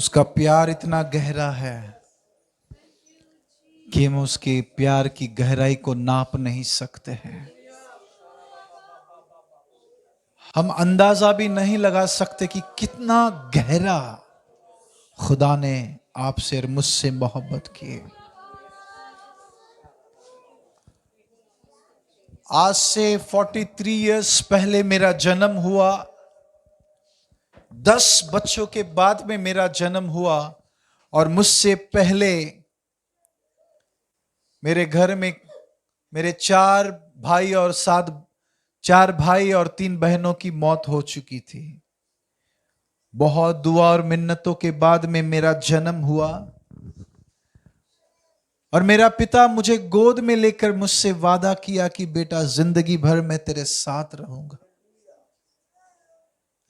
उसका प्यार इतना गहरा है कि हम उसके प्यार की गहराई को नाप नहीं सकते हैं। हम अंदाजा भी नहीं लगा सकते कि कितना गहरा खुदा ने आपसे और मुझसे मोहब्बत की। आज से 43 इयर्स पहले मेरा जन्म हुआ। 10 बच्चों के बाद में मेरा जन्म हुआ और मुझसे पहले मेरे घर में मेरे 4 भाई और 3 बहनों की मौत हो चुकी थी। बहुत दुआ और मिन्नतों के बाद में मेरा जन्म हुआ और मेरा पिता मुझे गोद में लेकर मुझसे वादा किया कि बेटा जिंदगी भर मैं तेरे साथ रहूंगा।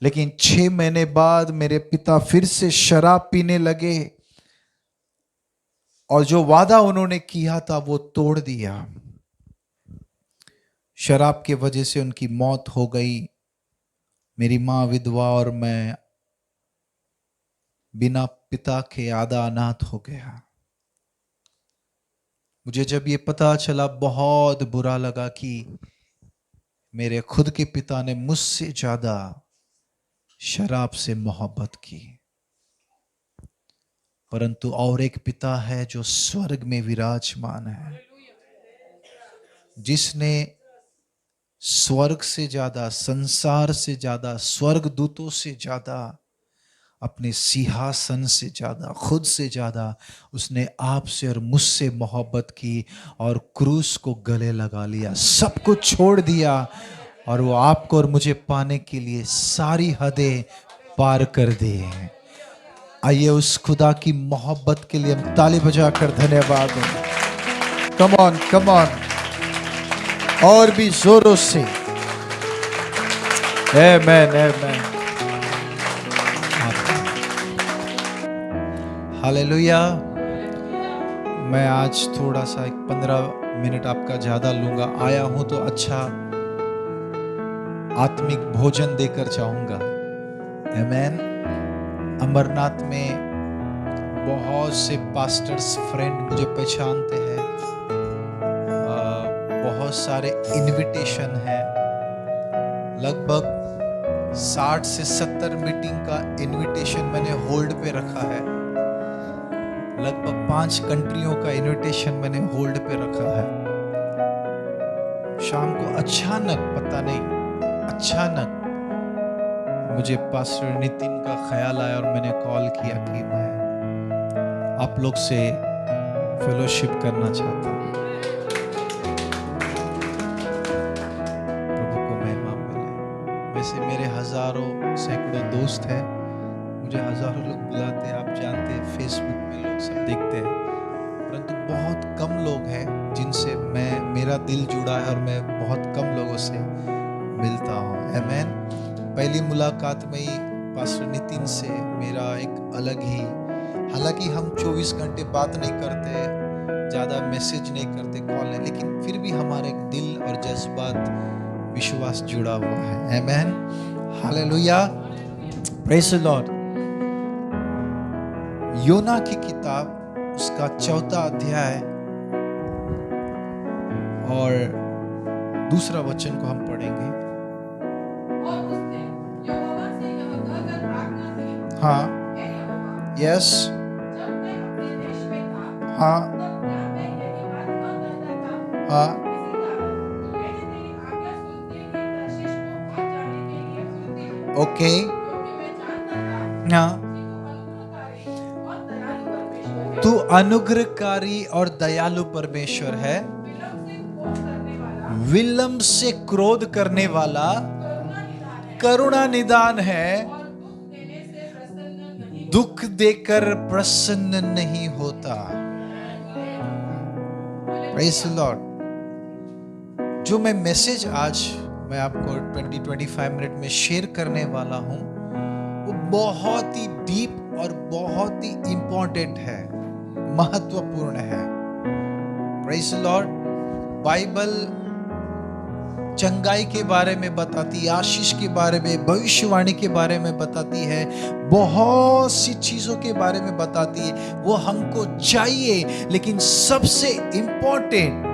लेकिन 6 महीने बाद मेरे पिता फिर से शराब पीने लगे और जो वादा उन्होंने किया था वो तोड़ दिया। शराब की वजह से उनकी मौत हो गई। मेरी मां विधवा और मैं बिना पिता के आधा अनाथ हो गया। मुझे जब ये पता चला बहुत बुरा लगा कि मेरे खुद के पिता ने मुझसे ज्यादा शराब से मोहब्बत की। परंतु और एक पिता है जो स्वर्ग में विराजमान है, जिसने स्वर्ग से ज्यादा, संसार से ज्यादा, स्वर्ग दूतों से ज्यादा, अपने सिंहासन से ज्यादा, खुद से ज्यादा उसने आपसे और मुझसे मोहब्बत की और क्रूस को गले लगा लिया, सब कुछ छोड़ दिया और वो आपको और मुझे पाने के लिए सारी हदें पार कर दी। आइए उस खुदा की मोहब्बत के लिए हम ताली बजाकर धन्यवाद दें। कम ऑन कम ऑन, और भी जोरों से आमेन आमेन हालेलुया। मैं आज थोड़ा सा 15 मिनट आपका ज्यादा लूंगा। आया हूं तो अच्छा आत्मिक भोजन देकर जाऊंगा। आमेन। अमरनाथ में बहुत से पास्टर्स फ्रेंड मुझे पहचानते हैं। बहुत सारे इनविटेशन है। लगभग 60 से 70 मीटिंग का इनविटेशन मैंने होल्ड पे रखा है। लगभग 5 कंट्रियों का इनविटेशन मैंने होल्ड पे रखा है। शाम को अचानक, पता नहीं अचानक मुझे पास्टर नितिन का ख्याल आया और मैंने कॉल किया कि मैं आप लोग से फेलोशिप करना चाहता हूँ। प्रभु को महिमा मिले। वैसे मेरे हजारों सैकड़ों दोस्त हैं, मुझे हजारों लोग बुलाते हैं, आप जानते हैं, फेसबुक पे लोग सब देखते हैं, परंतु बहुत कम लोग हैं जिनसे मेरा दिल जुड़ा है और मैं बहुत कम लोगों से मिलता हूँ। आमेन। पहली मुलाकात में ही पास्टर नितिन से मेरा एक अलग ही, हालांकि हम 24 घंटे बात नहीं करते, ज्यादा मैसेज नहीं करते, कॉल है, लेकिन फिर भी हमारे दिल और जज्बात, विश्वास जुड़ा हुआ है। Amen hallelujah, praise the Lord. योना की किताब उसका 4था अध्याय और 2 वचन को हम पढ़ेंगे। हाँ, यस, हाँ, हाँ, ओके, हाँ। तू अनुग्रहकारी और दयालु परमेश्वर है, विलंब से क्रोध करने वाला, करुणा निदान है, दुख देकर प्रसन्न नहीं होता। Praise the Lord. जो मैं मैसेज आज मैं आपको 20-25 मिनट में शेयर करने वाला हूं, वो बहुत ही डीप और बहुत ही इंपॉर्टेंट है, महत्वपूर्ण है। Praise the Lord. बाइबल चंगाई के बारे में बताती है, आशीष के बारे में, भविष्यवाणी के बारे में बताती है, बहुत सी चीजों के बारे में बताती है। वो हमको चाहिए, लेकिन सबसे इंपॉर्टेंट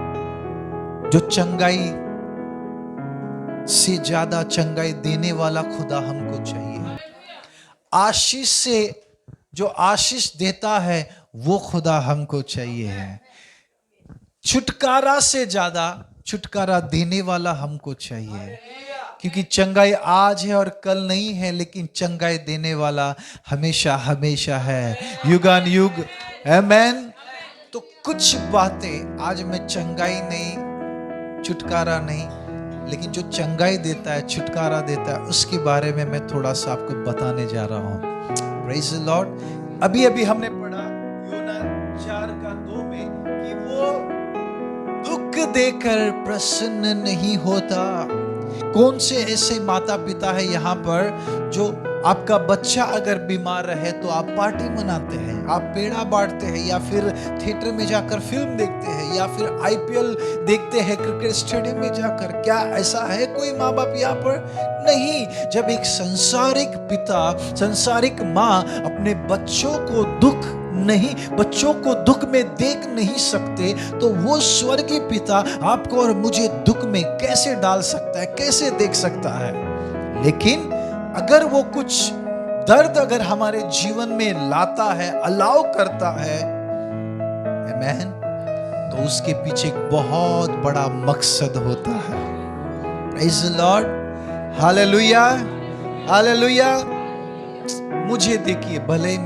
जो चंगाई से ज्यादा चंगाई देने वाला खुदा हमको चाहिए। आशीष से जो आशीष देता है वो खुदा हमको चाहिए है। छुटकारा से ज्यादा छुटकारा देने वाला हमको चाहिए, क्योंकि चंगाई आज है और कल नहीं है, लेकिन चंगाई देने वाला हमेशा हमेशा है, युगान युग। आमेन। तो कुछ बातें आज मैं चंगाई नहीं, छुटकारा नहीं, लेकिन जो चंगाई देता है, छुटकारा देता है, उसके बारे में मैं थोड़ा सा आपको बताने जा रहा हूं। Praise the Lord. अभी अभी हमने पढ़ा योना 4:2 में कि वो दुख देकर प्रसन्न नहीं होता। कौन से ऐसे माता पिता है यहाँ पर जो आपका बच्चा अगर बीमार रहे तो आप पार्टी मनाते हैं, आप पेड़ा बांटते हैं, या फिर थिएटर में जाकर फिल्म देखते हैं, या फिर आईपीएल देखते हैं क्रिकेट स्टेडियम में जाकर? क्या ऐसा है कोई माँ बाप यहाँ पर? नहीं। जब एक संसारिक पिता, संसारिक माँ अपने बच्चों को दुख में देख नहीं सकते, तो वो स्वर्गीय पिता आपको और मुझे दुख में कैसे डाल सकता है, कैसे देख सकता है? लेकिन अगर वो कुछ दर्द अगर हमारे जीवन में लाता है, अलाउ करता है, आमेन, तो उसके पीछे एक बहुत बड़ा मकसद होता है। Praise the lord. Hallelujah, hallelujah. मुझे देखिए, भले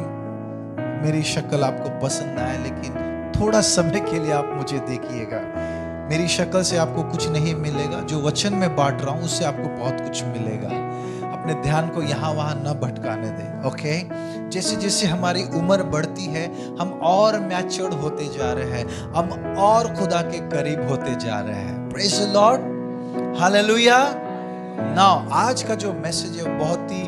मेरी शक्ल आपको पसंद ना आए, लेकिन थोड़ा समय के लिए आप मुझे देखिएगा। मेरी शक्ल से आपको कुछ नहीं मिलेगा, जो वचन में बांट रहा हूं उससे आपको बहुत कुछ मिलेगा। अपने ध्यान को यहाँ वहाँ न भटकाने दें। ओके। जैसे जैसे हमारी उम्र बढ़ती है, हम और मैच्योर्ड होते जा रहे हैं, हम और खुदा के करीब होते जा रहे हैं। Praise the lord. Hallelujah. Now आज का जो मैसेज है बहुत ही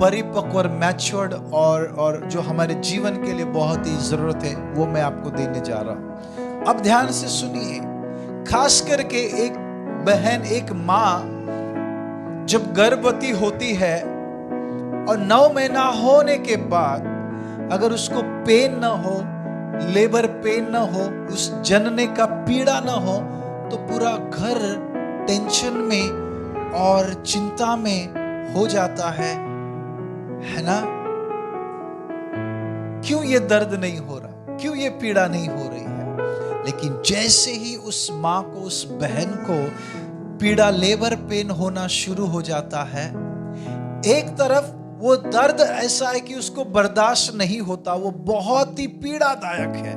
परिपक्व और मैच्योर्ड और जो हमारे जीवन के लिए बहुत ही जरूरत है, वो मैं आपको देने जा रहा हूं। अब ध्यान से सुनिए। खास करके एक बहन, एक माँ जब गर्भवती होती है और 9 महीना होने के बाद अगर उसको पेन ना हो, लेबर पेन ना हो, उस जनने का पीड़ा ना हो, तो पूरा घर टेंशन में और चिंता में हो जाता है ना? क्यों ये दर्द नहीं हो रहा, क्यों ये पीड़ा नहीं हो रही है? लेकिन जैसे ही उस माँ को, उस बहन को पीड़ा, लेबर पेन होना शुरू हो जाता है, एक तरफ वो दर्द ऐसा है कि उसको बर्दाश्त नहीं होता, वो बहुत ही पीड़ादायक है,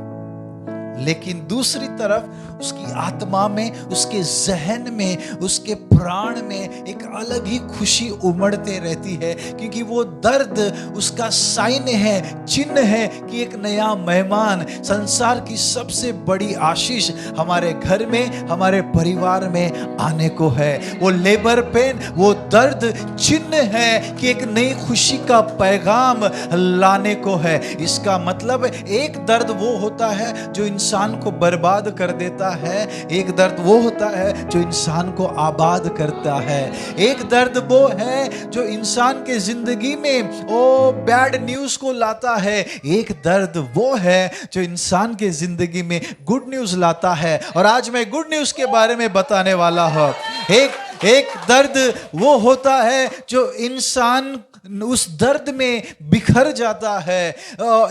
लेकिन दूसरी तरफ उसकी आत्मा में, उसके जहन में, उसके प्राण में एक अलग ही खुशी उमड़ते रहती है, क्योंकि वो दर्द उसका साइन है, चिन्ह है कि एक नया मेहमान, संसार की सबसे बड़ी आशीष हमारे घर में, हमारे परिवार में आने को है। वो लेबर पेन, वो दर्द चिन्ह है कि एक नई खुशी का पैगाम लाने को है। इसका मतलब एक दर्द वो होता है जो इंसान को बर्बाद कर देता है, एक दर्द वो होता है जो इंसान को आबाद करता है। एक दर्द वो है जो इंसान के जिंदगी में बैड न्यूज को लाता है, एक दर्द वो है जो इंसान के जिंदगी में गुड न्यूज लाता है। और आज मैं गुड न्यूज के बारे में बताने वाला हूं। एक दर्द वो होता है जो इंसान उस दर्द में बिखर जाता है,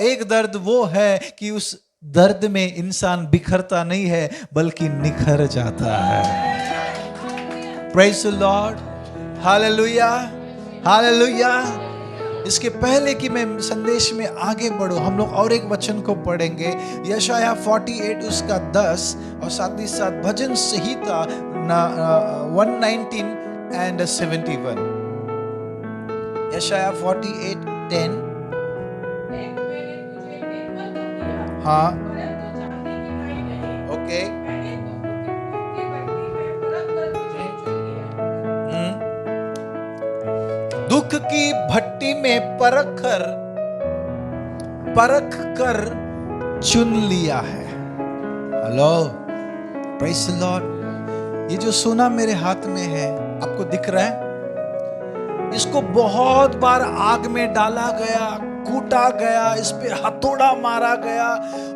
एक दर्द वो है कि उस दर्द में इंसान बिखरता नहीं है बल्कि निखर जाता है। Praise the lord. Hallelujah, hallelujah. इसके पहले कि मैं संदेश में आगे बढ़ूं, हम लोग और एक वचन को पढ़ेंगे, यशाया 48 उसका 10, और साथ ही साथ भजन संहिता 119 and 71। यशाया 48:10। हाँ, ओके। दुख की भट्टी में परख कर चुन लिया है। Hello, praise the Lord. ये जो सोना मेरे हाथ में है, आपको दिख रहा है? इसको बहुत बार आग में डाला गया, कूटा गया, इस पे हथौड़ा मारा गया।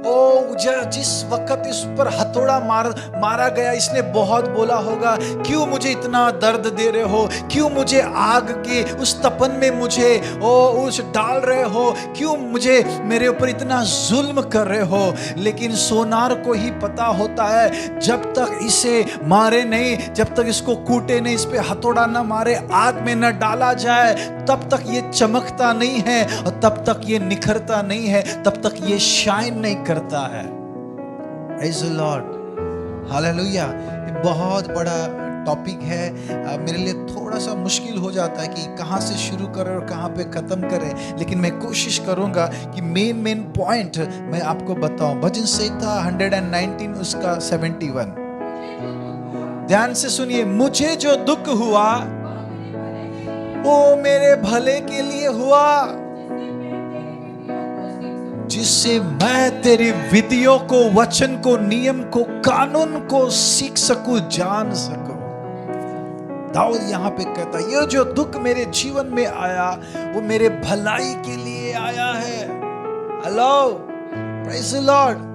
ओ जिस वक्त इस पर हथौड़ा मारा गया, इसने बहुत बोला होगा, क्यों मुझे इतना दर्द दे रहे हो, क्यों मुझे आग के उस तपन में मुझे उस डाल रहे हो, क्यों मुझे मेरे ऊपर इतना जुल्म कर रहे हो। लेकिन सोनार को ही पता होता है, जब तक इसे मारे नहीं, जब तक इसको कूटे नहीं, इस पे हथौड़ा ना मारे, आग में न डाला जाए, तब तक ये चमकता नहीं है, और तब तक ये निखरता नहीं है, तब तक ये शाइन नहीं करता है। Praise the Lord, hallelujah. ये बहुत बड़ा टॉपिक है, मेरे लिए थोड़ा सा मुश्किल हो जाता है कि कहाँ से शुरू करें और कहाँ पे ख़त्म करें, लेकिन मैं कोशिश करूँगा कि मेन पॉइंट मैं आपको बताऊँ। भजन संहिता 119 उसका 71, ध्यान से सुनिए। मुझे जो दुख हुआ वो मेरे भले के लिए हुआ, जिससे मैं तेरी विधियों को, वचन को, नियम को, कानून को सीख सकूं, जान सकूं। दाऊद यहां पे कहता है, ये जो दुख मेरे जीवन में आया वो मेरे भलाई के लिए आया है। Hello, praise the Lord.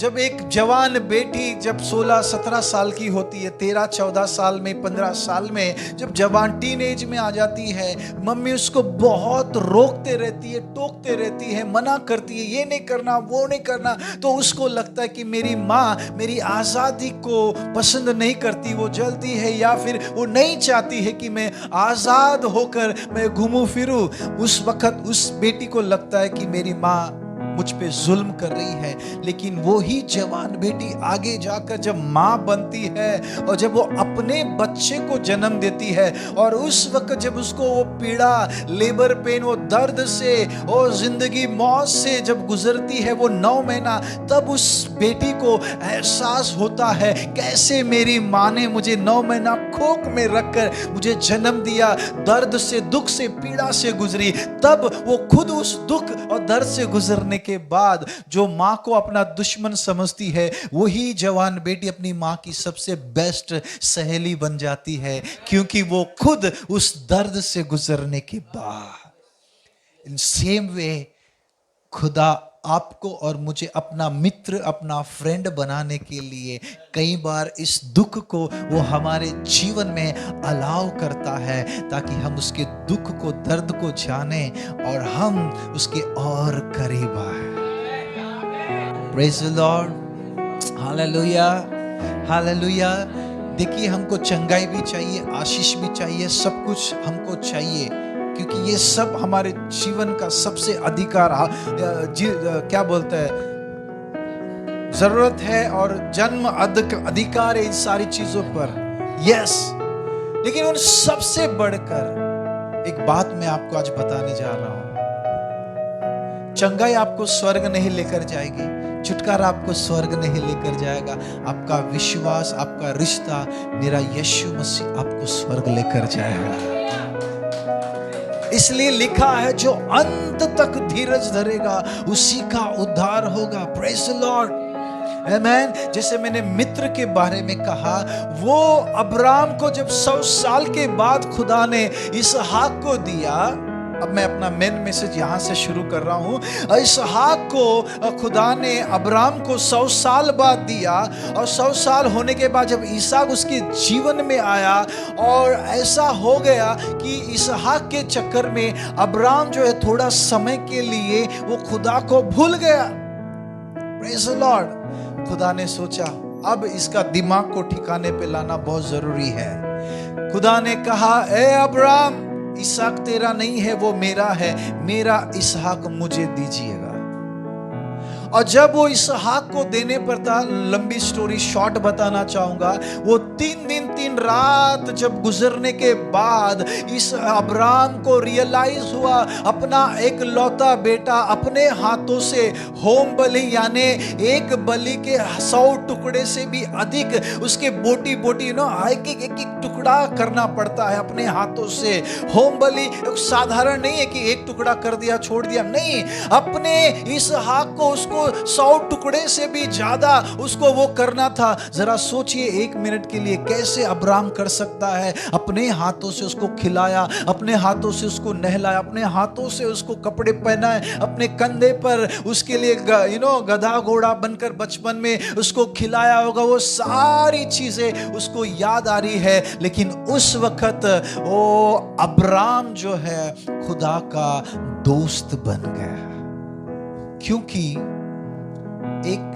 जब एक जवान बेटी जब 16-17 साल की होती है, 13-14 साल में, 15 साल में, जब जवान टीनेज में आ जाती है, मम्मी उसको बहुत रोकते रहती है, टोकते रहती है, मना करती है, ये नहीं करना, वो नहीं करना। तो उसको लगता है कि मेरी माँ मेरी आज़ादी को पसंद नहीं करती, वो जलती है, या फिर वो नहीं चाहती है कि मैं आज़ाद होकर मैं घूमूं फिरूं। उस वक्त उस बेटी को लगता है कि मेरी माँ मुझ पे जुल्म कर रही है। लेकिन वो ही जवान बेटी आगे जाकर जब माँ बनती है और जब वो अपने बच्चे को जन्म देती है, और उस वक्त जब उसको वो पीड़ा, लेबर पेन, वो दर्द से और जिंदगी मौत से जब गुजरती है वो 9 महीना, तब उस बेटी को एहसास होता है कैसे मेरी माँ ने मुझे 9 महीना कोख में रखकर मुझे जन्म दिया, दर्द से, दुख से, पीड़ा से गुजरी। तब वो खुद उस दुख और दर्द से गुजरने के बाद जो माँ को अपना दुश्मन समझती है, वही जवान बेटी अपनी माँ की सबसे बेस्ट सहेली बन जाती है, क्योंकि वो खुद उस दर्द से गुजरने के बाद। इन सेम वे खुदा आपको और मुझे अपना मित्र, अपना फ्रेंड बनाने के लिए कई बार इस दुख को वो हमारे जीवन में अलाउ करता है, ताकि हम उसके दुख को, दर्द को जाने और हम उसके और करीब आए। Praise the lord, hallelujah, hallelujah. देखिए, हमको चंगाई भी चाहिए, आशीष भी चाहिए, सब कुछ हमको चाहिए, क्योंकि ये सब हमारे जीवन का सबसे अधिकार, क्या बोलते हैं, जरूरत है और जन्म अधिकार है इन सारी चीजों पर। यस, लेकिन उन सबसे बढ़कर एक बात मैं आपको आज बताने जा रहा हूं। चंगाई आपको स्वर्ग नहीं लेकर जाएगी, छुटकारा आपको स्वर्ग नहीं लेकर जाएगा, आपका विश्वास, आपका रिश्ता मेरा यीशु मसीह आपको स्वर्ग लेकर जाएगा। इसलिए लिखा है, जो अंत तक धीरज धरेगा उसी का उद्धार होगा। प्रेज़ द लॉर्ड, आमेन। जैसे मैंने मित्र के बारे में कहा, वो अब्राम को जब 100 साल के बाद खुदा ने इसहाक को दिया, अब मैं अपना मेन मैसेज यहां से शुरू कर रहा हूं। इसहाक को खुदा ने अब्राम को 100 साल बाद दिया, और 100 साल होने के बाद जब इसहाक उसके जीवन में आया, और ऐसा हो गया कि इसहाक के चक्कर में अब्राम जो है थोड़ा समय के लिए वो खुदा को भूल गया। Praise the Lord. खुदा ने सोचा अब इसका दिमाग को ठिकाने पे लाना बहुत जरूरी है। खुदा ने कहा, ए अब्राम, इसहाक तेरा नहीं है, वो मेरा है, मेरा इसहाक मुझे दीजिएगा। और जब वो इसहाक को देने पर था, लंबी स्टोरी शॉर्ट बताना चाहूंगा, वो 3 दिन 3 रात जब गुजरने के बाद इस अब्राम को रियलाइज हुआ, अपना एक लौता बेटा अपने हाथों से होम बलि, यानी एक बलि के 100 टुकड़े से भी अधिक उसके बोटी बोटी एक टुकड़ा करना पड़ता है अपने हाथों से। होम बलि साधारण नहीं है कि एक टुकड़ा कर दिया छोड़ दिया, नहीं, अपने इसहाक को उसको वो 100 टुकड़े से भी ज्यादा उसको वो करना था। जरा सोचिए 1 मिनट के लिए, कैसे अब्राम कर सकता है? अपने हाथों से उसको खिलाया, अपने हाथों से उसको नहलाया, अपने हाथों से उसको कपड़े पहनाए, अपने कंधे पर उसके लिए गधा घोड़ा बनकर बचपन में उसको खिलाया होगा। वो सारी चीजें उसको याद आ रही है, लेकिन उस वक्त वो अब्राम जो है खुदा का दोस्त बन गया, क्योंकि एक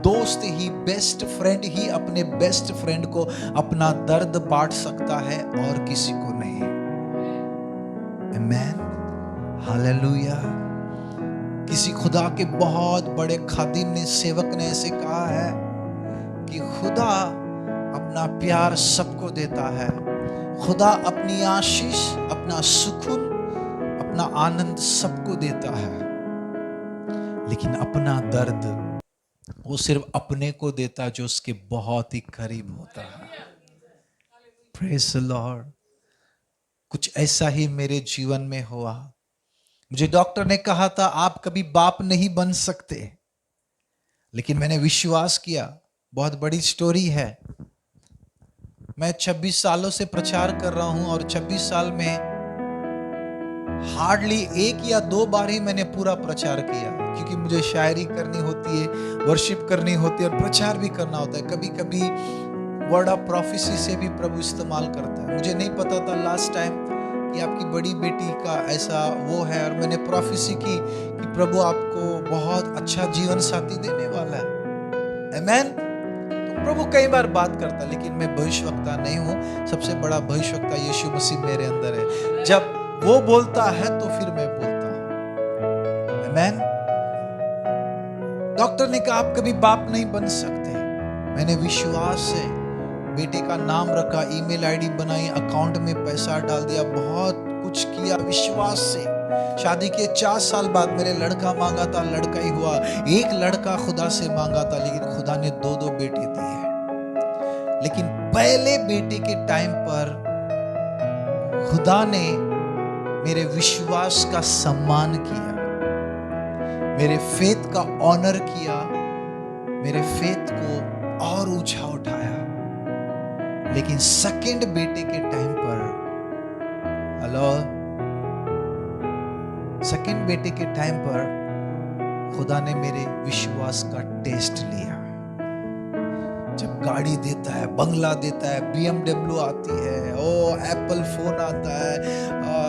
दोस्त ही, बेस्ट फ्रेंड ही अपने बेस्ट फ्रेंड को अपना दर्द बांट सकता है और किसी को नहीं। आमीन, हालेलुया। किसी खुदा के बहुत बड़े खादिम ने, सेवक ने ऐसे कहा है कि खुदा अपना प्यार सबको देता है, खुदा अपनी आशीष, अपना सुकून, अपना आनंद सबको देता है, लेकिन अपना दर्द वो सिर्फ अपने को देता जो उसके बहुत ही करीब होता है। Praise the Lord. कुछ ऐसा ही मेरे जीवन में हुआ। मुझे डॉक्टर ने कहा था आप कभी बाप नहीं बन सकते, लेकिन मैंने विश्वास किया। बहुत बड़ी स्टोरी है। मैं 26 सालों से प्रचार कर रहा हूं और 26 साल में हार्डली 1 या 2 बार ही मैंने पूरा प्रचार किया, क्योंकि मुझे शायरी करनी होती है, वर्शिप करनी होती है और प्रचार भी करना होता है। कभी कभी वर्ड ऑफ प्रोफेसी से भी प्रभु इस्तेमाल करता है। मुझे नहीं पता था लास्ट टाइम कि आपकी बड़ी बेटी का ऐसा वो है, और मैंने प्रोफेसी की कि प्रभु आपको बहुत अच्छा जीवन साथी देने वाला है। आमीन। तो प्रभु कई बार बात करता, लेकिन मैं भविष्यवक्ता नहीं हूं। सबसे बड़ा भविष्यवक्ता यीशु मसीह मेरे अंदर है। जब वो बोलता है तो फिर मैं बोलता हूं। आमीन। डॉक्टर ने कहा आप कभी बाप नहीं बन सकते। मैंने विश्वास से बेटे का नाम रखा, ईमेल आईडी बनाई, अकाउंट में पैसा डाल दिया, बहुत कुछ किया विश्वास से। शादी के 4 साल बाद मैंने लड़का मांगा था, लड़का ही हुआ। एक लड़का खुदा से मांगा था, लेकिन खुदा ने 2-2 बेटे दिए। लेकिन पहले बेटे के टाइम पर खुदा ने मेरे विश्वास का सम्मान किया, मेरे फेथ का ऑनर किया, मेरे फेथ को और ऊंचा उठाया। लेकिन सेकंड बेटे के टाइम पर, हेलो, सेकंड बेटे के टाइम पर खुदा ने मेरे विश्वास का टेस्ट लिया। जब गाड़ी देता है, बंगला देता है, BMW आती है, ओ एप्पल फोन आता है,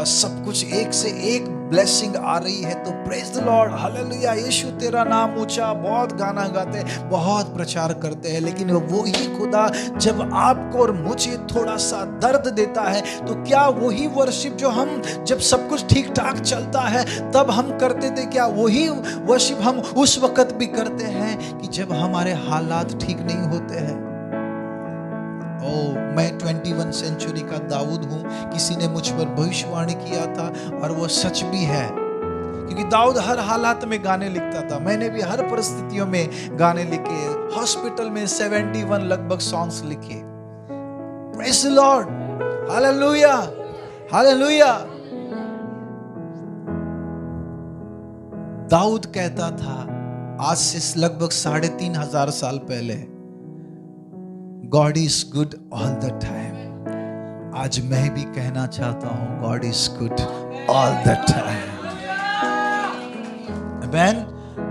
सब कुछ एक से एक ब्लेसिंग आ रही है, तो प्रेज द लॉर्ड, हालेलुया, यीशु तेरा नाम ऊंचा, बहुत गाना गाते हैं, बहुत प्रचार करते हैं। लेकिन वो ही खुदा जब आपको और मुझे थोड़ा सा दर्द देता है, तो क्या वही वर्शिप जो हम जब सब कुछ ठीक ठाक चलता है तब हम करते थे, क्या वही वर्शिप हम उस वक्त भी करते हैं कि जब हमारे हालात ठीक नहीं होते हैं? मैं 21 सेंचुरी का दाऊद हूं। किसी ने मुझ पर भविष्यवाणी किया था और वो सच भी है, क्योंकि दाऊद हर हालात में गाने लिखता था। मैंने भी हर परिस्थितियों में गाने लिखे, हॉस्पिटल में 71 लगभग सॉन्ग्स लिखे। Praise the lord, hallelujah, hallelujah. दाऊद कहता था आज से लगभग 3,500 साल पहले, God is good all the time। आज मैं भी कहना चाहता हूं God is good all the time। Amen।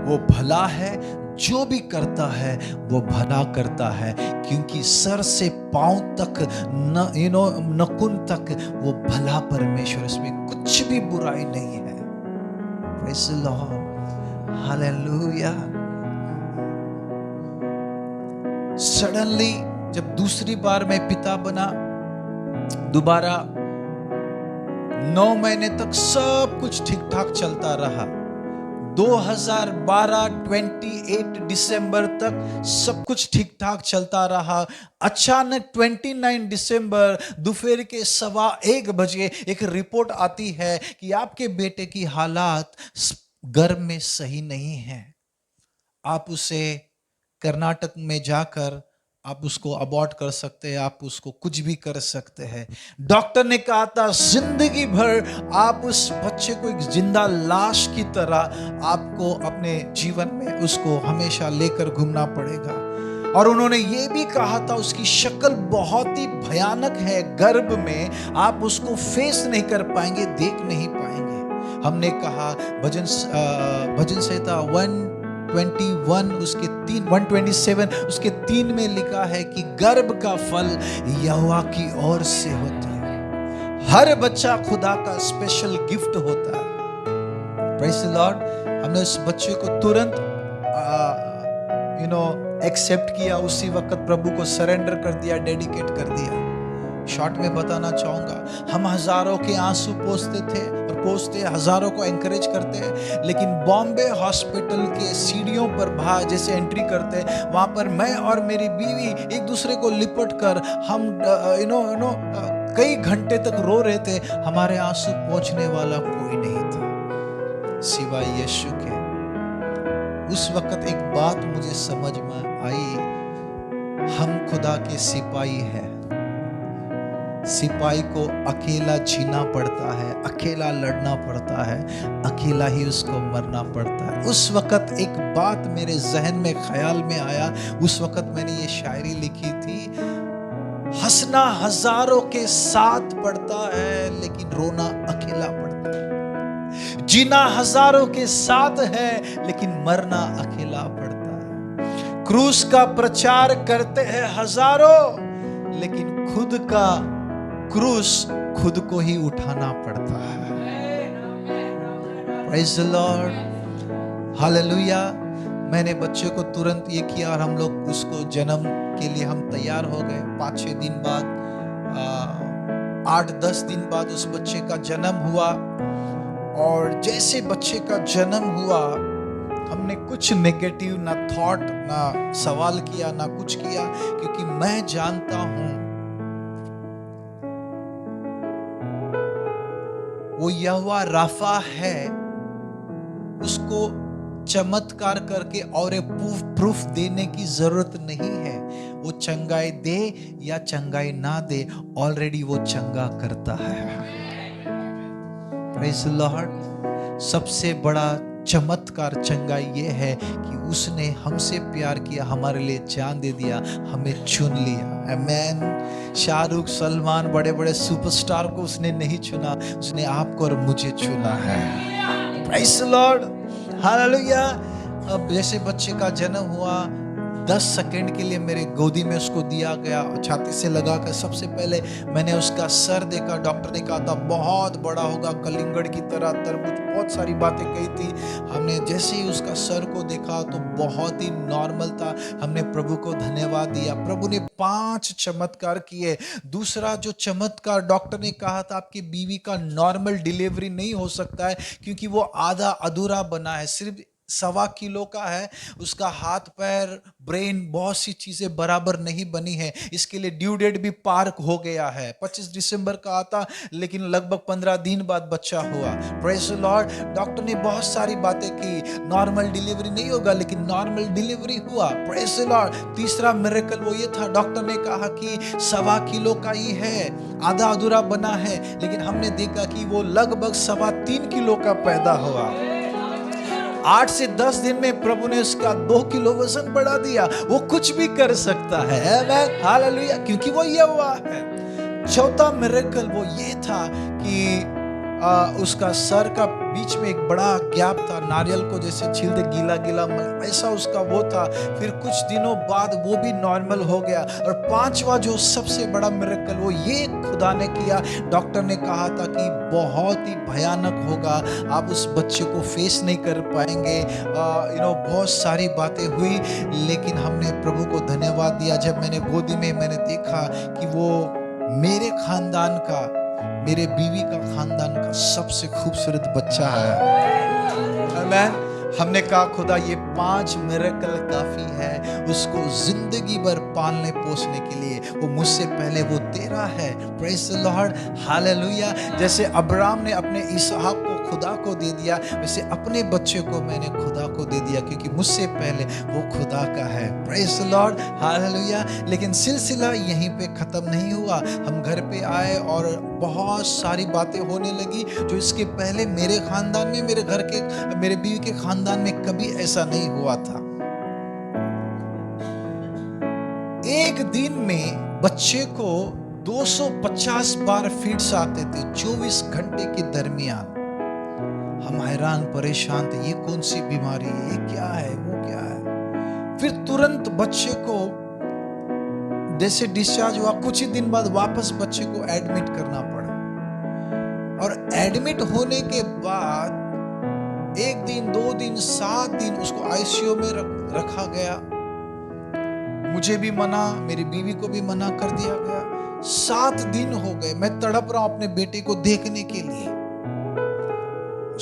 वो भला है, जो भी करता है वो भला करता है, क्योंकि सर से पांव तक नकुन तक वो भला परमेश्वर, इसमें कुछ भी बुराई नहीं है। Praise the Lord, Hallelujah। Suddenly जब दूसरी बार मैं पिता बना, दोबारा 9 महीने तक सब कुछ ठीक ठाक चलता रहा। 2012 28 दिसंबर तक सब कुछ ठीक ठाक चलता रहा। अचानक 29 दिसंबर दोपहर के 1:15 बजे एक रिपोर्ट आती है कि आपके बेटे की हालात गर्भ में सही नहीं है। आप उसे कर्नाटक में जाकर आप उसको अबॉर्ट कर सकते हैं, आप उसको कुछ भी कर सकते हैं। डॉक्टर ने कहा था जिंदगी भर आप उस बच्चे को एक जिंदा लाश की तरह आपको अपने जीवन में उसको हमेशा लेकर घूमना पड़ेगा। और उन्होंने ये भी कहा था उसकी शक्ल बहुत ही भयानक है, गर्भ में आप उसको फेस नहीं कर पाएंगे, देख नहीं पाएंगे। हमने कहा भजन संहिता 121 उसके 127 उसके 3 में लिखा है कि गर्भ का फल यहोवा की ओर से होती है। हर बच्चा खुदा का स्पेशल गिफ्ट होता है। Praise the Lord. हमने उस बच्चे को तुरंत एक्सेप्ट किया, उसी वक्त प्रभु को सरेंडर कर दिया, डेडिकेट कर दिया। शॉर्ट में बताना चाहूंगा, हम हजारों के आंसू पोंछते थे और पोंछते हजारों को एनकरेज करते हैं, लेकिन बॉम्बे हॉस्पिटल के सीढ़ियों पर बाहर जैसे एंट्री करते, वहां पर मैं और मेरी बीवी एक दूसरे को लिपट कर हम कई घंटे तक रो रहे थे। हमारे आंसू पोंछने वाला कोई नहीं था सिवाय यीशु के। उस वक्त एक बात मुझे समझ में आई, हम खुदा के सिपाही हैं। सिपाही को अकेला जीना पड़ता है, अकेला लड़ना पड़ता है, अकेला ही उसको मरना पड़ता है। उस वक्त एक बात मेरे जहन में ख्याल में आया, उस वक्त मैंने ये शायरी लिखी थी, हंसना हजारों के साथ पड़ता है लेकिन रोना अकेला पड़ता है। जीना हजारों के साथ है लेकिन मरना अकेला पड़ता है। क्रूस का प्रचार करते हैं हजारों लेकिन खुद का क्रूस खुद को ही उठाना पड़ता है। Praise the lord, hallelujah. मैंने बच्चे को तुरंत ये किया और हम लोग उसको जन्म के लिए हम तैयार हो गए। 5-6 दिन बाद 8-10 दिन बाद उस बच्चे का जन्म हुआ। और जैसे बच्चे का जन्म हुआ, हमने कुछ नेगेटिव ना थॉट ना सवाल किया ना कुछ किया, क्योंकि मैं जानता हूं वो यहोवा राफा है। उसको चमत्कार करके और प्रूफ देने की जरूरत नहीं है। वो चंगाई दे या चंगाई ना दे, ऑलरेडी वो चंगा करता है। Praise the Lord. सबसे बड़ा चमत्कार चंगाई ये है कि उसने हमसे प्यार किया, हमारे लिए जान दे दिया, हमें चुन लिया। आमीन। शाहरुख, सलमान, बड़े बड़े सुपरस्टार को उसने नहीं चुना, उसने आपको और मुझे चुना है। Praise the lord, hallelujah. अब जैसे बच्चे का जन्म हुआ, 10 सेकंड के लिए मेरे गोदी में उसको दिया गया और छाती से लगाकर सबसे पहले मैंने उसका सर देखा। डॉक्टर ने कहा था बहुत बड़ा होगा, कलिंगड़ की तरह, तरबूज, बहुत सारी बातें कही थी। हमने जैसे ही उसका सर को देखा तो बहुत ही नॉर्मल था। हमने प्रभु को धन्यवाद दिया। प्रभु ने 5 चमत्कार किए। दूसरा जो चमत्कार, डॉक्टर ने कहा था आपकी बीवी का नॉर्मल डिलीवरी नहीं हो सकता है क्योंकि वो आधा अधूरा बना है, सिर्फ 1.25 किलो का है। उसका हाथ पैर ब्रेन बहुत सी चीजें बराबर नहीं बनी है। इसके लिए ड्यू डेट भी पार हो गया है। 25 दिसंबर का आता, लेकिन लगभग 15 दिन बाद बच्चा हुआ। Praise the Lord. डॉक्टर ने बहुत सारी बातें की, नॉर्मल डिलीवरी नहीं होगा, लेकिन नॉर्मल डिलीवरी हुआ। Praise the Lord. तीसरा मिरेकल वो ये था, डॉक्टर ने कहा कि 1.25 किलो का ही है, आधा अधूरा बना है, लेकिन हमने देखा कि वो लगभग 3.25 किलो का पैदा हुआ। 8 से 10 दिन में प्रभु ने उसका 2 किलो वजन बढ़ा दिया। वो कुछ भी कर सकता है। आमीन, हालेलुया, क्योंकि वो यहोवा है। चौथा मिरेकल वो ये था कि उसका सर का बीच में एक बड़ा गैप था, नारियल को जैसे छीलते गीला गीला ऐसा उसका वो था। फिर कुछ दिनों बाद वो भी नॉर्मल हो गया। और 5वां जो सबसे बड़ा मिरेकल वो ये खुदा ने किया। डॉक्टर ने कहा था कि बहुत ही भयानक होगा, आप उस बच्चे को फेस नहीं कर पाएंगे। बहुत सारी बातें हुई, लेकिन हमने प्रभु को धन्यवाद दिया। जब मैंने गोदी में मैंने देखा कि वो मेरे खानदान का, मेरे बीवी का खानदान का सबसे खूबसूरत बच्चा है। आमीन। हमने कहा खुदा ये 5 मिरेकल काफी है उसको जिंदगी भर पालने पोसने के लिए। वो मुझसे पहले वो तेरा है। Praise the lord, hallelujah. जैसे अब्राहम ने अपने इसहाक को खुदा को दे दिया, वैसे अपने बच्चे को मैंने खुदा को दे दिया, क्योंकि मुझसे पहले वो खुदा का है। Praise the lord, hallelujah. लेकिन सिलसिला यहीं पे खत्म नहीं हुआ। हम घर पे आए और बहुत सारी बातें होने लगी जो इसके पहले मेरे खानदान में, मेरे घर के, मेरे बीवी के खानदान में कभी ऐसा नहीं हुआ था। एक दिन में बच्चे को 250 बार फिट्स आते थे 24 घंटे के दरमियान। हम हैरान परेशान थे, ये कौन सी बीमारी है, ये क्या है, वो क्या है। फिर तुरंत बच्चे को जैसे डिस्चार्ज हुआ, कुछ ही दिन बाद वापस बच्चे को एडमिट करना पड़ा। और एडमिट होने के बाद 1 दिन, 2 दिन, 7 दिन उसको आईसीयू में रखा गया। मुझे भी मना, मेरी बीवी को भी मना कर दिया गया। 7 दिन हो गए, मैं तड़प रहा हूं अपने बेटे को देखने के लिए।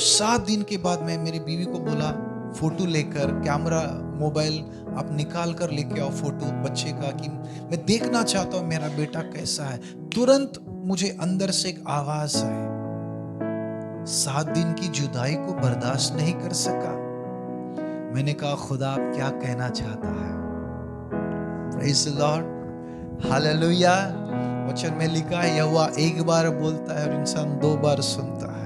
7 दिन के बाद मैं मेरी बीवी को बोला, फोटो लेकर, कैमरा, मोबाइल आप निकाल कर लेके आओ फोटो बच्चे का, कि मैं देखना चाहता हूं मेरा बेटा कैसा है। तुरंत मुझे अंदर से एक आवाज आई। 7 दिन की जुदाई को बर्दाश्त नहीं कर सका। मैंने कहा, खुदा आप क्या कहना चाहता है? Praise the lord, hallelujah. वचन में लिखा है, यहोवा एक बार बोलता है और इंसान 2 बार सुनता है।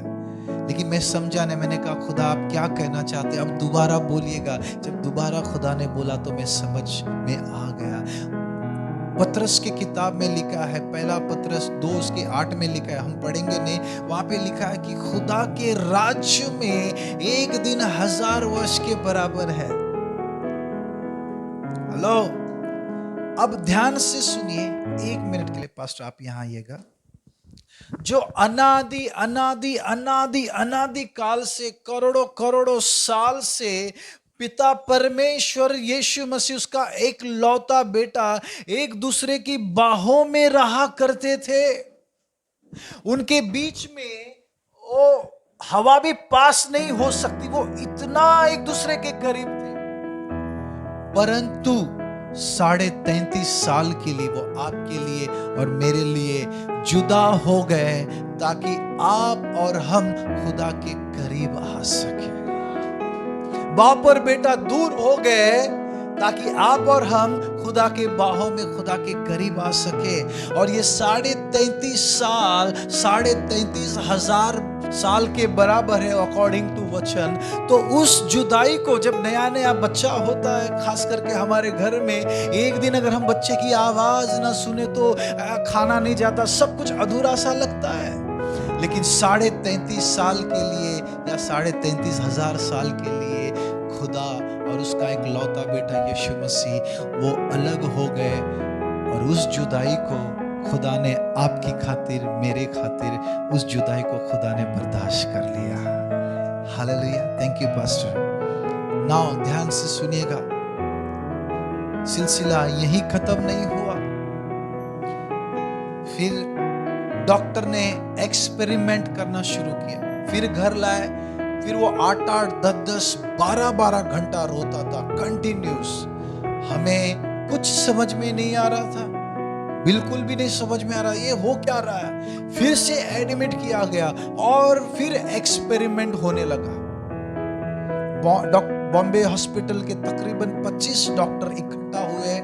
लेकिन मैं समझा नहीं, मैंने कहा, खुदा आप क्या कहना चाहते हैं, अब दोबारा बोलिएगा। जब दोबारा खुदा ने बोला तो मैं समझ में आ गया। पतरस की किताब में लिखा है, पहला पतरस 2:8 में लिखा है, हम पढ़ेंगे नहीं, वहां पे लिखा है कि खुदा के राज्य में एक दिन 1000 वर्ष के बराबर है। हेलो, अब ध्यान से सुनिए, 1 मिनट के लिए पास्टर आप यहां आइएगा। जो अनादि अनादि अनादि अनादि काल से, करोड़ों करोड़ों साल से पिता परमेश्वर यीशु मसीह, उसका एक लौता बेटा, एक दूसरे की बाहों में रहा करते थे। उनके बीच में वो हवा भी पास नहीं हो सकती, वो इतना एक दूसरे के करीब थे। परंतु 33.5 साल के लिए वो आपके लिए और मेरे लिए जुदा हो गए, ताकि आप और हम खुदा के करीब आ सके। बाप और बेटा दूर हो गए ताकि आप और हम खुदा के बाहों में, खुदा के करीब आ सके। और ये 33.5 साल 33,500 साल के बराबर है अकॉर्डिंग टू वचन। तो उस जुदाई को, जब नया नया बच्चा होता है, खास करके हमारे घर में, एक दिन अगर हम बच्चे की आवाज ना सुने तो खाना नहीं जाता, सब कुछ अधूरा सा लगता है। लेकिन 33.5 साल के लिए या 33,500 साल के लिए खुदा और उसका एक लौता बेटा यीशु मसीह वो अलग हो गए। और उस जुदाई को खुदा ने आपकी खातिर, मेरे खातिर, उस जुदाई को खुदा ने बर्दाश्त कर लिया। Hallelujah, thank you pastor. Now ध्यान से सुनिएगा, सिलसिला यही खत्म नहीं हुआ। फिर डॉक्टर ने एक्सपेरिमेंट करना शुरू किया, फिर घर लाए, फिर वो 8-8, 10-10, 12-12 घंटा रोता था कंटिन्यूस। हमें कुछ समझ में नहीं आ रहा था, बिल्कुल भी नहीं समझ में आ रहा ये हो क्या रहा है। फिर से एडमिट किया गया और फिर एक्सपेरिमेंट होने लगा। बॉम्बे हॉस्पिटल के तकरीबन 25 डॉक्टर इकट्ठा हुए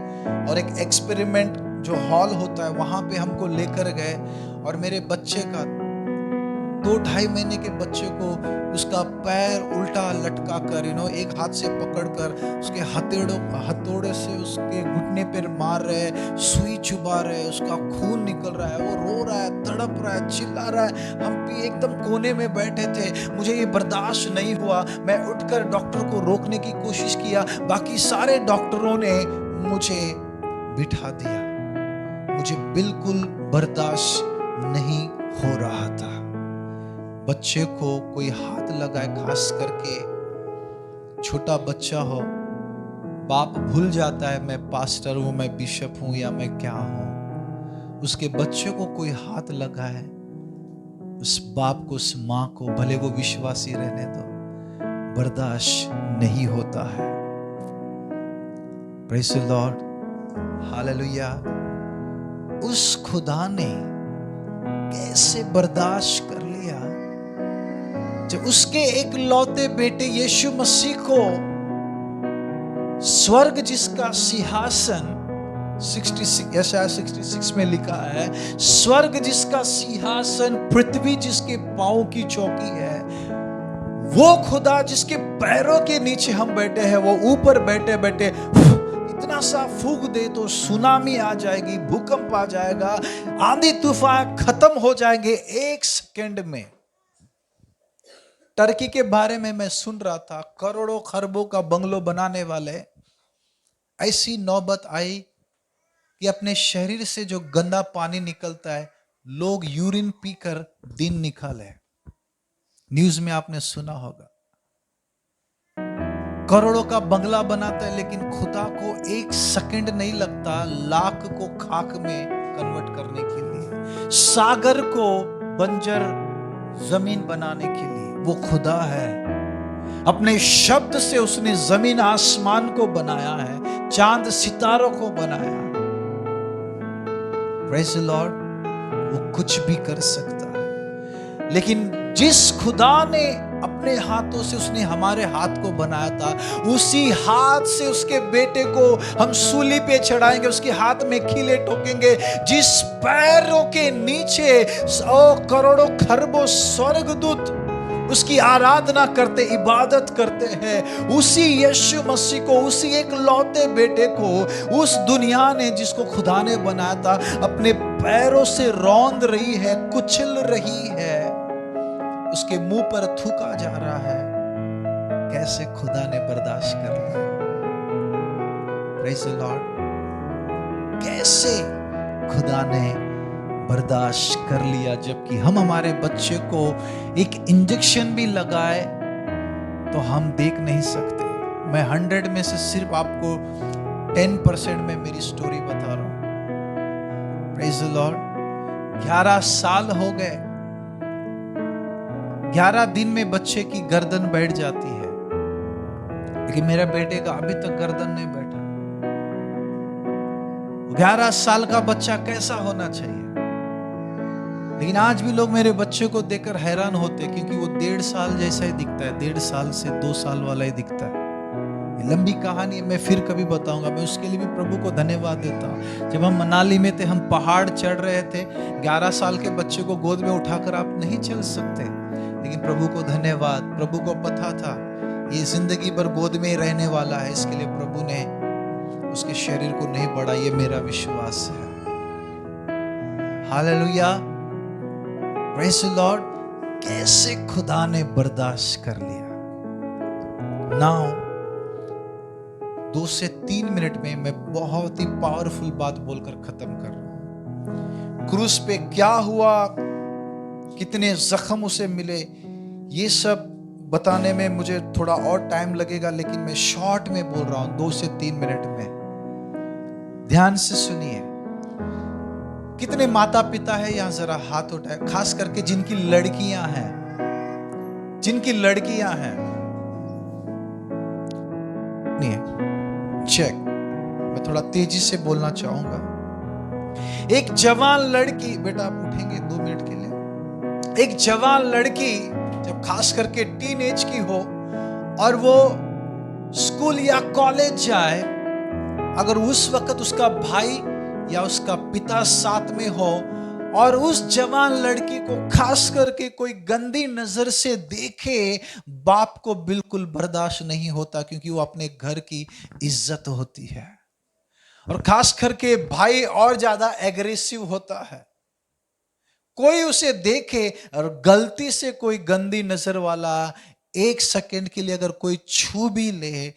और एक एक्सपेरिमेंट जो हॉल होता है वहां पे हमको लेकर गए। और मेरे बच्चे का 2-2.5 महीने के बच्चे को उसका पैर उल्टा लटका कर, एक हाथ से पकड़कर उसके हथौड़े से उसके घुटने पर मार रहे, सुई चुबा रहे, उसका खून निकल रहा है, वो रो रहा है, तड़प रहा है, चिल्ला रहा है। हम भी एकदम कोने में बैठे थे। मुझे ये बर्दाश्त नहीं हुआ, मैं उठकर डॉक्टर को रोकने की कोशिश किया। बाकी सारे डॉक्टरों ने मुझे बिठा दिया। मुझे बिल्कुल बर्दाश्त नहीं हो रहा था। बच्चे को कोई हाथ लगाए, खास करके छोटा बच्चा हो, बाप भूल जाता है मैं पास्टर हूं, मैं बिशप हूं या मैं क्या हूं। उसके बच्चे को कोई हाथ लगाए, उस बाप को, उस मां को, भले वो विश्वासी रहने दो, बर्दाश्त नहीं होता है। Praise the lord, hallelujah. उस खुदा ने कैसे बर्दाश्त कर लिया। जब उसके एक लौते बेटे यीशु मसीह को स्वर्ग जिसका सिंहासन 66 यशायाह 66 में लिखा है, स्वर्ग जिसका सिंहासन, पृथ्वी जिसके पांव की चौकी है, वो खुदा जिसके पैरों के नीचे हम बैठे हैं, वो ऊपर बैठे बैठे इतना सा फूंक दे तो सुनामी आ जाएगी, भूकंप आ जाएगा, आंधी तूफान खत्म हो जाएंगे एक सेकंड में। टर्की के बारे में मैं सुन रहा था, करोड़ों खरबों का बंगलो बनाने वाले, ऐसी नौबत आई कि अपने शरीर से जो गंदा पानी निकलता है, लोग यूरिन पीकर दिन निकाले। न्यूज में आपने सुना होगा। करोड़ों का बंगला बनाता है, लेकिन खुदा को एक सेकंड नहीं लगता लाख को खाक में कन्वर्ट करने के लिए, सागर को बंजर जमीन बनाने के लिए। वो खुदा है। अपने शब्द से उसने जमीन आसमान को बनाया है, चांद सितारों को बनाया। Praise the Lord. वो कुछ भी कर सकता है, लेकिन जिस खुदा ने अपने हाथों से उसने हमारे हाथ को बनाया था, उसी हाथ से उसके बेटे को हम सूली पे चढ़ाएंगे, उसके हाथ में खीले ठोकेंगे। जिस पैरों के नीचे 100 करोड़ों खरबों स्वर्गदूत उसकी आराधना करते, इबादत करते हैं, उसी यीशु मसीह को, उसी एक लौते बेटे को उस दुनिया ने, जिसको खुदा ने बनाया था, अपने पैरों से रौंद रही है, कुचल रही है, उसके मुंह पर थूका जा रहा है। कैसे खुदा ने बर्दाश्त कर लिया? Praise the Lord. कैसे खुदा ने बर्दाश्त कर लिया, जबकि हम हमारे बच्चे को एक इंजेक्शन भी लगाए तो हम देख नहीं सकते। मैं 100 में से सिर्फ आपको 10% में मेरी स्टोरी बता रहा हूं। Praise the Lord. 11 साल हो गए, 11 दिन में बच्चे की गर्दन बैठ जाती है, लेकिन मेरे बेटे का अभी तक गर्दन नहीं बैठा। 11 साल का बच्चा कैसा होना चाहिए? लेकिन आज भी लोग मेरे बच्चे को देखकर हैरान होते, क्योंकि वो 1.5 साल जैसा ही दिखता है, 1.5 साल से 2 साल वाला ही दिखता है। ये लंबी कहानी है, मैं फिर कभी बताऊंगा। मैं उसके लिए भी प्रभु को धन्यवाद देता हूँ। जब हम मनाली में थे, हम पहाड़ चढ़ रहे थे, 11 साल के बच्चे को गोद में उठाकर आप नहीं चल सकते, लेकिन प्रभु को धन्यवाद, प्रभु को पता था ये जिंदगी भर गोद में ही रहने वाला है, इसके लिए प्रभु ने उसके शरीर को नहीं बढ़ा। ये मेरा विश्वास है। Hallelujah, praise the Lord. कैसे खुदा ने बर्दाश्त कर लिया। नाउ 2 से 3 मिनट में मैं बहुत ही पावरफुल बात बोलकर खत्म कर रहा हूं। क्रूस पे क्या हुआ, कितने जख्म उसे मिले, ये सब बताने में मुझे थोड़ा और टाइम लगेगा, लेकिन मैं शॉर्ट में बोल रहा हूं, 2 से 3 मिनट में। ध्यान से सुनिए। कितने माता पिता है यहां, जरा हाथ उठाए, खास करके जिनकी लड़कियां हैं, जिनकी लड़कियां हैं। चेक, मैं थोड़ा तेजी से बोलना चाहूंगा। एक जवान लड़की, बेटा आप उठेंगे 2 मिनट के लिए। एक जवान लड़की जब खास करके टीनेज की हो और वो स्कूल या कॉलेज जाए, अगर उस वक्त उसका भाई या उसका पिता साथ में हो और उस जवान लड़की को खास करके कोई गंदी नजर से देखे, बाप को बिल्कुल बर्दाश्त नहीं होता, क्योंकि वो अपने घर की इज्जत होती है। और खास करके भाई और ज्यादा एग्रेसिव होता है। कोई उसे देखे और गलती से कोई गंदी नजर वाला 1 सेकंड के लिए अगर कोई छू भी ले,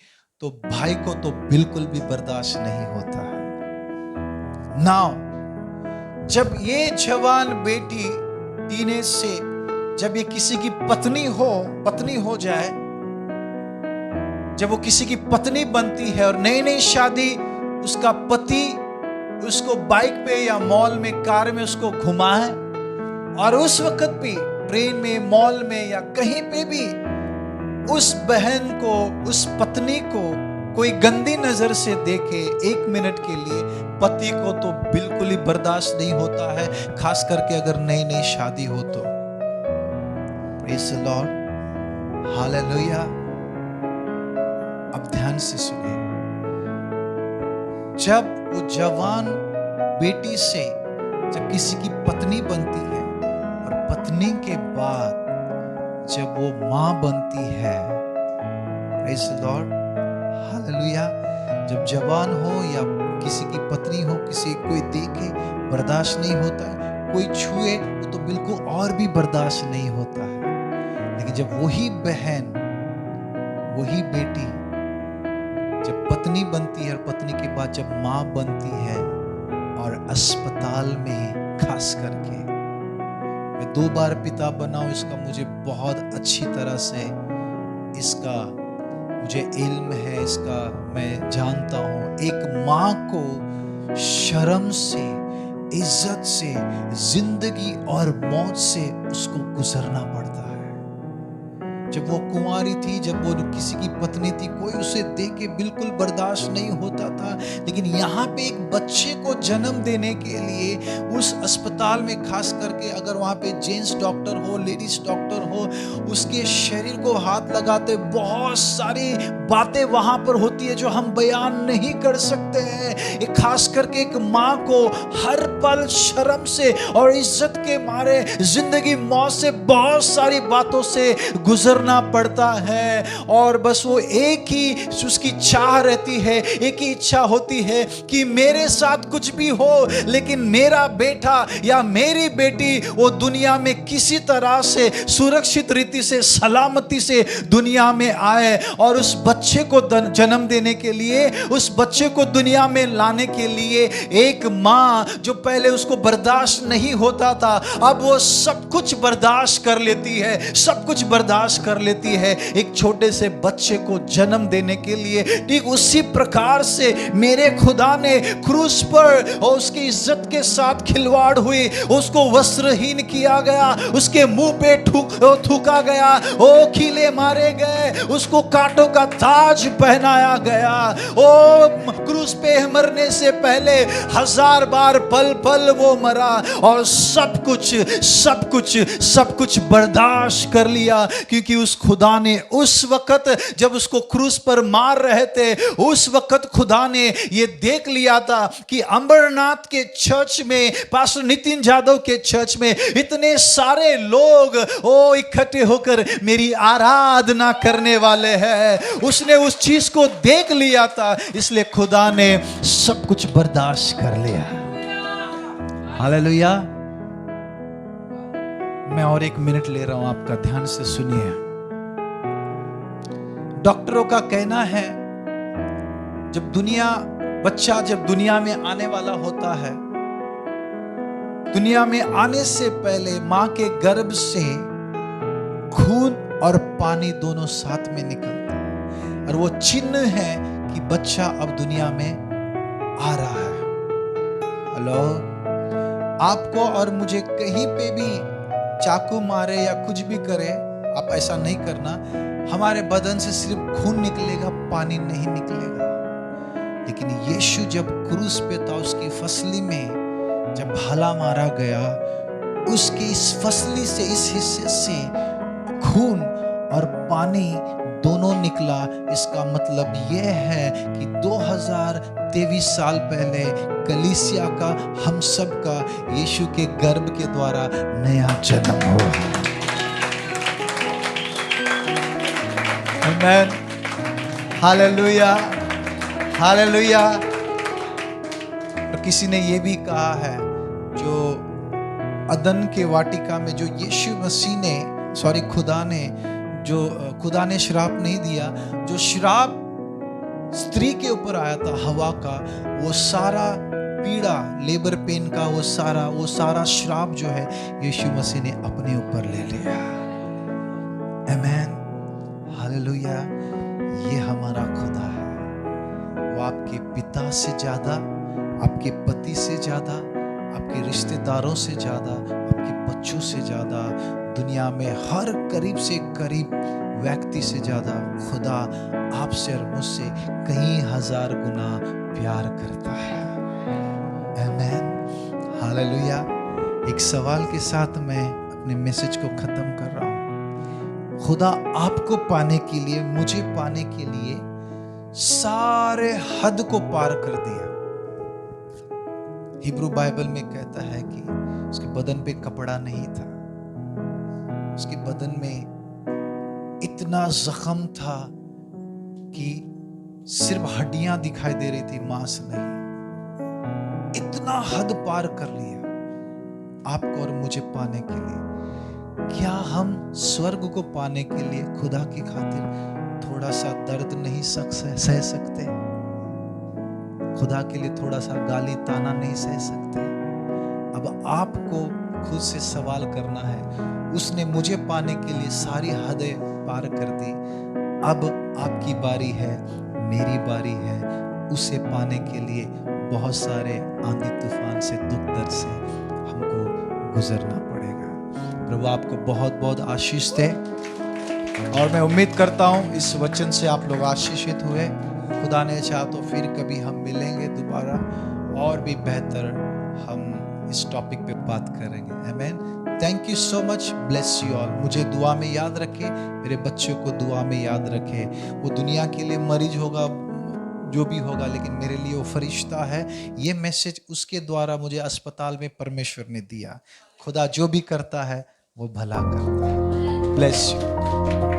तो भाई को तो बिल्कुल भी बर्दाश्त नहीं होता है। नाउ जब ये जवान बेटी टीनेज से, जब ये किसी की पत्नी हो जाए, जब वो किसी की पत्नी बनती है और नई नई शादी, उसका पति उसको बाइक पे या मॉल में, कार में उसको घुमाए, और उस वक्त भी ट्रेन में, मॉल में या कहीं पे भी उस बहन को, उस पत्नी को कोई गंदी नजर से देखे 1 मिनट के लिए, पति को तो बिल्कुल ही बर्दाश्त नहीं होता है, खास करके अगर नई नई शादी हो तो। Praise the lord. हालेलुया। अब ध्यान से सुनिए। जब वो जवान बेटी से जब किसी की पत्नी बनती है और पत्नी के बाद जब वो माँ बनती है, प्रेज़ द लॉर्ड, हालेलुया। जब जवान हो या किसी की पत्नी हो, किसी कोई देखे बर्दाश्त नहीं होता है, कोई छुए तो बिल्कुल और भी बर्दाश्त नहीं होता है। लेकिन जब वही बहन, वही बेटी जब पत्नी बनती है और पत्नी के बाद जब माँ बनती है, और अस्पताल में खास करके, मैं 2 बार पिता बना हूं, इसका मुझे बहुत अच्छी तरह से इसका मुझे इल्म है, इसका मैं जानता हूं। एक माँ को शर्म से, इज्जत से, जिंदगी और मौत से उसको गुजरना पड़ता है। जब वो कुंवारी थी, जब वो किसी की पत्नी थी, कोई उसे देख के बिल्कुल बर्दाश्त नहीं होता था। लेकिन यहाँ पे एक बच्चे को जन्म देने के लिए उस अस्पताल में, खास करके अगर वहाँ पे जेंट्स डॉक्टर हो, लेडीज डॉक्टर हो, उसके शरीर को हाथ लगाते बहुत सारी बातें वहाँ पर होती है जो हम बयान नहीं कर सकते हैं। एक खास करके एक माँ को हर पल शर्म से और इज्जत के मारे, जिंदगी मौत से, बहुत सारी बातों से गुजरना पड़ता है। और बस वो एक ही उसकी चाह रहती है, एक ही इच्छा होती है कि मेरे साथ कुछ भी हो, लेकिन मेरा बेटा या मेरी बेटी वो दुनिया में किसी तरह से सुरक्षित रीति से, सलामती से दुनिया में आए। और उस बच्चे को जन्म देने के लिए, उस बच्चे को दुनिया में लाने के लिए एक माँ, जो पहले उसको बर्दाश्त नहीं होता था, अब वो सब कुछ बर्दाश्त कर लेती है, सब कुछ बर्दाश्त कर लेती है एक छोटे से बच्चे को जन्म देने के लिए। ठीक उसी प्रकार से मेरे खुदा ने क्रूस पर और उसकी इज्जत के साथ खिलवाड़ हुई, उसको वस्त्रहीन किया गया, उसके मुंह पे थूका गया, ओ कीले मारे गए, उसको कांटों का ताज पहनाया गया। ओ क्रूस पे मरने से पहले 1000 बार पल पल वो मरा और सब कुछ बर्दाश्त कर लिया, क्योंकि उस खुदा ने उस वक्त जब उसको क्रूस पर मार रहे थे, उस वक्त खुदा ने ये देख लिया था कि अमरनाथ के चर्च में, पास्टर नितिन जादव के चर्च में इतने सारे लोग इकट्ठे होकर मेरी आराधना करने वाले हैं। उसने उस चीज को देख लिया था, इसलिए खुदा ने सब कुछ बर्दाश्त कर लिया। हालेलुया। मैं और 1 मिनट ले रहा हूं, आपका ध्यान से सुनिए। डॉक्टरों का कहना है जब बच्चा जब दुनिया में आने वाला होता है, दुनिया में आने से पहले मां के गर्भ से खून और पानी दोनों साथ में निकलता है, और वो चिन्ह है कि बच्चा अब दुनिया में आ रहा है। हेलो, आपको और मुझे कहीं पे भी चाकू मारे या कुछ भी करे, आप ऐसा नहीं करना। हमारे बदन से सिर्फ खून निकलेगा, पानी नहीं निकलेगा। लेकिन यीशु जब क्रूस पे था, उसकी फसली में जब भाला मारा गया, उसकी इस फसली से, इस हिस्से से खून और पानी दोनों निकला। इसका मतलब यह है कि 2023 साल पहले कलीसिया का, हम सब का यीशु के गर्भ के द्वारा नया जन्म हुआ। आमीन, हालेलुया, हालेलुया। और किसी ने यह भी कहा है, जो अदन के वाटिका में जो यीशु मसीह ने, खुदा ने श्राप नहीं दिया, जो श्राप स्त्री के ऊपर आया था, हवा का, वो सारा पीड़ा, लेबर पेन का, वो सारा श्राप जो है यीशु मसीह ने अपने ऊपर ले लिया। आमीन, हालेलुया। ये हमारा खुदा है। वो आपके पिता से ज्यादा, आपके पति से ज्यादा, आपके रिश्तेदारों से ज्यादा, आपके बच्चों से ज्यादा, दुनिया में हर करीब से करीब व्यक्ति से ज्यादा खुदा आपसे और मुझसे कई 1000 गुना प्यार करता है। आमीन, हालेलुया। एक सवाल के साथ मैं अपने मैसेज को खत्म कर रहा हूं। खुदा आपको पाने के लिए, मुझे पाने के लिए सारे हद को पार कर दिया। हिब्रू बाइबल में कहता है कि उसके बदन पे कपड़ा नहीं था, उसके बदन में इतना जख्म था कि सिर्फ हड्डियां दिखाई दे रही थी, मांस नहीं। इतना हद पार कर लिया आपको और मुझे पाने के लिए। क्या हम स्वर्ग को पाने के लिए खुदा की खातिर थोड़ा सा दर्द नहीं सह सकते? खुदा के लिए थोड़ा सा गाली ताना नहीं सह सकते? अब आपको खुद से सवाल करना है, उसने मुझे पाने के लिए सारी हदें पार कर दी, अब आपकी बारी है, मेरी बारी है उसे पाने के लिए बहुत सारे आंधी तूफान से, दुख दर्द से हमको गुजरना पड़ेगा। प्रभु आपको बहुत बहुत आशीष दे और मैं उम्मीद करता हूँ इस वचन से आप लोग आशीषित हुए। खुदा ने चाहा तो फिर कभी हम मिलेंगे दोबारा और भी बेहतर हम इस टॉपिक पे बात करेंगे। आमीन। Thank you so much, bless you all. मुझे दुआ में याद रखें, मेरे बच्चों को दुआ में याद रखें। वो दुनिया के लिए मरीज होगा, जो भी होगा, लेकिन मेरे लिए वो फरिश्ता है। ये मैसेज उसके द्वारा मुझे अस्पताल में परमेश्वर ने दिया। खुदा जो भी करता है वो भला करता है। Bless you.